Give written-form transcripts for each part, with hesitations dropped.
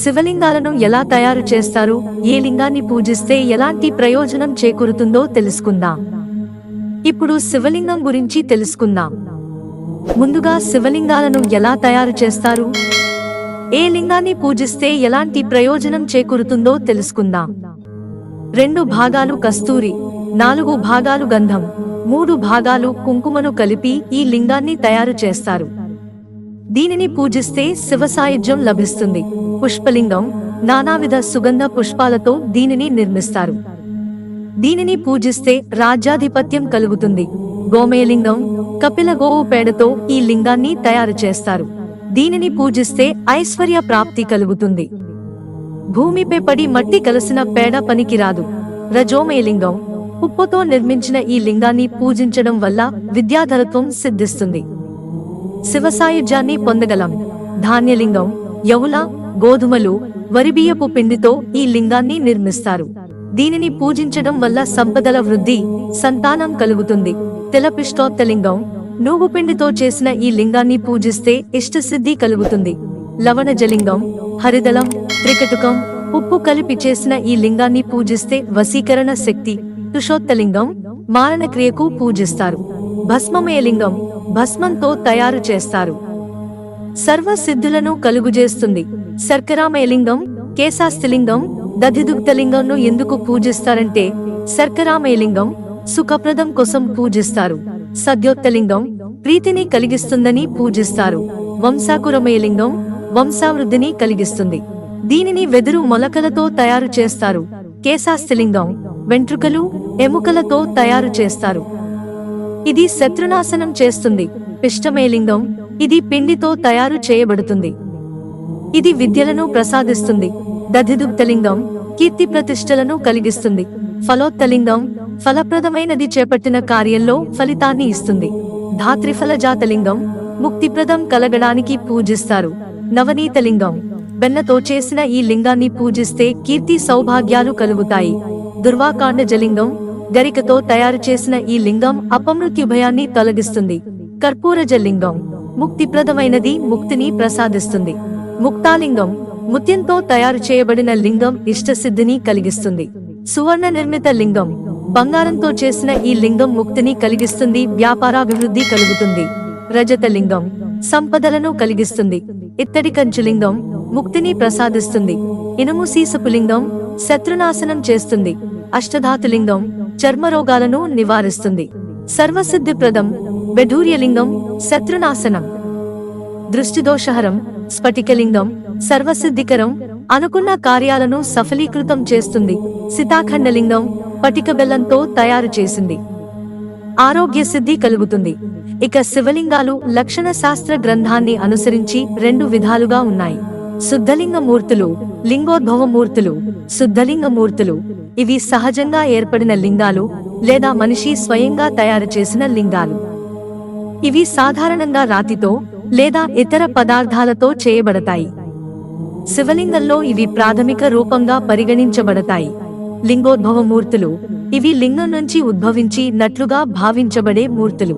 శివలింగాలను ఎలా తయారు చేస్తారు, ఏ లింగాన్ని పూజిస్తే ఎలాంటి ప్రయోజనం చేకూరుతుందో తెలుసుకుందాం. ఇప్పుడు శివలింగం గురించి తెలుసుకుందాం. ముందుగా శివలింగాలను ఎలా తయారు చేస్తారు, ఏ లింగాన్ని పూజిస్తే ఎలాంటి ప్రయోజనం చేకూరుతుందో తెలుసుకుందాం. 2 భాగాలు కస్తూరి, 4 భాగాలు గంధం, 3 భాగాలు కుంకుమను కలిపి ఈ లింగాన్ని తయారు చేస్తారు. దీనిని పూజిస్తే శివ సాయుధ్యం లభిస్తుంది. పుష్పలింగం, నానావిధ సుగంధ పుష్పాలతో దీనిని నిర్మిస్తారు. దీనిని పూజిస్తే రాజ్యాధిపత్యం కలుగుతుంది. గోమయలింగం, కపిల గోవు పేడతో ఈ లింగాన్ని తయారు చేస్తారు. దీనిని పూజిస్తే ఐశ్వర్య ప్రాప్తి కలుగుతుంది. భూమిపై పడి మట్టి కలిసిన పేడ పనికిరాదు. రజోమయలింగం, ఉప్పుతో నిర్మించిన ఈ లింగాన్ని పూజించడం వల్ల విద్యాధరత్వం సిద్ధిస్తుంది. శివసాయుధ్యాన్ని పొందగలం. ధాన్యలింగం, యవుల, గోధుమలు, వరిబియ్యపు పిండితో ఈ లింగాన్ని నిర్మిస్తారు. దీనిని పూజించడం వల్ల సంపదల వృద్ధి, సంతానం కలుగుతుంది. తిలపిష్టోత్తలింగం, నువ్వు పిండితో చేసిన ఈ లింగాన్ని పూజిస్తే ఇష్టసిద్ధి కలుగుతుంది. లవణజలింగం, హరిదళం, త్రికటుకం, ఉప్పు కలిపి చేసిన ఈ లింగాన్ని పూజిస్తే వశీకరణ శక్తి. తుషోత్తలింగం, మారణక్రియకు పూజిస్తారు. భస్మమయలింగం, భస్మంతో తయారు చేస్తారు. సర్వ సిద్ధులను కలుగుజేస్తుంది. శర్కరామయలింగం, కేశాస్తిలింగం, దధిదుగ్ధలింగంను ఎందుకు పూజిస్తారంటే శర్కరామయలింగం సుఖప్రదం కోసం పూజిస్తారు. సద్యోత్తలింగం, ప్రీతిని కలిగిస్తుందని పూజిస్తారు. వంశాకురమయలింగం, వంశావృద్ధిని కలిగిస్తుంది. దీనిని వెదురు మొలకలతో తయారు చేస్తారు. కేశాస్తిలింగం, వెంట్రుకలు, ఎముకలతో తయారు చేస్తారు. ఇది శత్రునాశనం చేస్తుంది. పిష్టమయలింగం, ఇది పిండితో తయారు చేయబడుతుంది. ఇది విద్యలను ప్రసాదిస్తుంది. దధిదుగ్ధలింగం, కీర్తి ప్రతిష్టలను కలిగిస్తుంది. ఫలోత్తలింగం, ఫలప్రదమైనది చేపట్టిన కార్యంలో ఫలితాన్ని ఇస్తుంది. ధాత్రిఫలజాతలింగం, ముక్తిప్రదం కలగడానికి పూజిస్తారు. నవనీతలింగం, బెన్నతో చేసిన ఈ లింగాన్ని పూజిస్తే కీర్తి సౌభాగ్యాలు కలుగుతాయి. దుర్వాకాండజలింగం, గరికతో తయారు చేసిన ఈ లింగం అపమృత్యు భయాన్ని తొలగిస్తుంది. కర్పూరజలింగం, ముక్తిప్రదమైనది, ముక్తిని ప్రసాదిస్తుంది. ముక్తాలింగం, ముత్యంతో తయారు చేయబడిన లింగం ఇష్టసిద్ధిని కలిగిస్తుంది. సువర్ణ నిర్మిత లింగం, బంగారంతో చేసిన ఈ లింగం ముక్తిని కలిగిస్తుంది, వ్యాపారాభివృద్ధి కలుగుతుంది. రజతలింగం, సంపదలను కలిగిస్తుంది. ఇత్తడి కంచులింగం, ముక్తిని ప్రసాదిస్తుంది. ఇనుము సీసపు లింగం, శత్రునాశనం చేస్తుంది. అష్టధాతులింగం, చర్మరోగాలను నివారిస్తుంది. సర్వసిద్ధిప్రదం. బెఢూర్యలింగం, శత్రునాశనం. దృష్టిదోషహరం. స్ఫటికలింగం, సర్వసిద్ధికరం, అనుకున్న కార్యాలను సఫలీకృతం చేస్తుంది. సితాఖండలింగం, పటిక బెల్లంతో తయారు చేసింది. ఆరోగ్య సిద్ధి కలుగుతుంది. ఇక శివలింగాలు లక్షణ శాస్త్ర గ్రంథాన్ని అనుసరించి 2 విధాలుగా ఉన్నాయి. శుద్ధలింగమూర్తులు, లింగోద్భవమూర్తులు. శుద్ధలింగమూర్తులు, ఇవి సహజంగా ఏర్పడిన లింగాలు లేదా మనిషి స్వయంగా తయారు చేసిన లింగాలు. ఇవి సాధారణంగా రాతితో లేదా ఇతర పదార్థాలతో చేయబడతాయి. శివలింగంలో ఇవి ప్రాథమిక రూపంగా పరిగణించబడతాయి. లింగోద్భవమూర్తులు, ఇవి లింగం నుంచి ఉద్భవించి నట్లుగా భావించబడే మూర్తులు.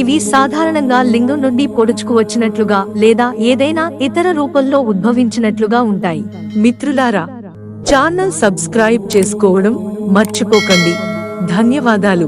ఇవి సాధారణంగా లింగం నుండి పొడుచుకు వచ్చినట్లుగా లేదా ఏదైనా ఇతర రూపంలో ఉద్భవించినట్లుగా ఉంటాయి. మిత్రులారా, ఛానల్ సబ్స్క్రైబ్ చేసుకోవడం మర్చిపోకండి. ధన్యవాదాలు.